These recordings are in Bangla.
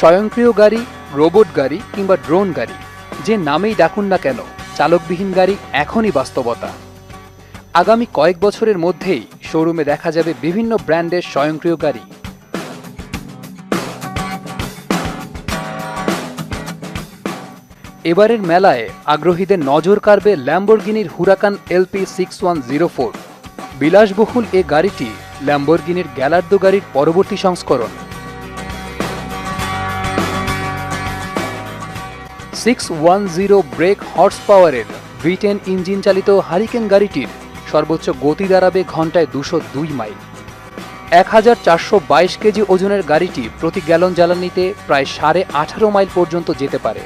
স্বয়ংক্রিয় গাড়ি, রোবট গাড়ি কিংবা ড্রোন গাড়ি, যে নামেই ডাকুন না কেন, চালকবিহীন গাড়ি এখনই বাস্তবতা। আগামী কয়েক বছরের মধ্যেই শোরুমে দেখা যাবে বিভিন্ন ব্র্যান্ডের স্বয়ংক্রিয় গাড়ি। এবারের মেলায় আগ্রহীদের নজর কাড়বে ল্যাম্বরগিনির হুরাকান LP 6104। বিলাসবহুল এ গাড়িটি ল্যাম্বরগিনির গ্যালার্দো গাড়ির পরবর্তী সংস্করণ। 610 ব্রেক হর্স পাওয়ারের V10 ইঞ্জিন চালিত হারিকেন গাড়িটির সর্বোচ্চ গতি দাঁড়াবে ঘন্টায় 202 মাইল। 1422 কেজি ওজনের গাড়িটি প্রতি গ্যালন জ্বালানিতে প্রায় 18.5 মাইল পর্যন্ত যেতে পারে।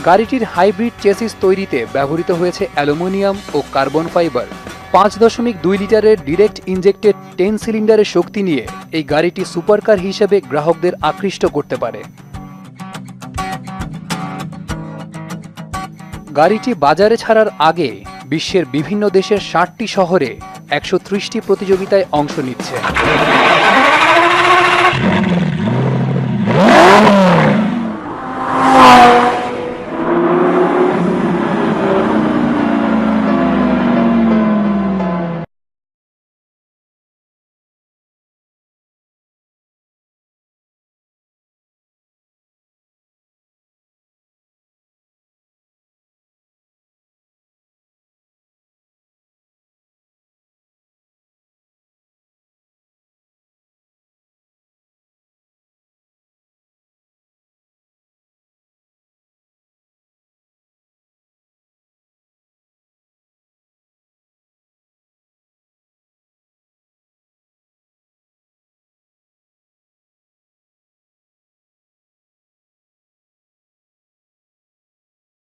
গাড়িটির হাইব্রিড চেসিস তৈরিতে ব্যবহৃত হয়েছে অ্যালুমিনিয়াম ও কার্বন ফাইবার। 5.2 লিটারের ডিরেক্ট ইনজেক্টেড 10 সিলিন্ডারের শক্তি নিয়ে এই গাড়িটি সুপারকার হিসেবে গ্রাহকদের আকৃষ্ট করতে পারে। গাড়িটি বাজারে ছাড়ার আগে বিশ্বের বিভিন্ন দেশের 60টি শহরে 130টি প্রতিযোগিতায় অংশ নিচ্ছে।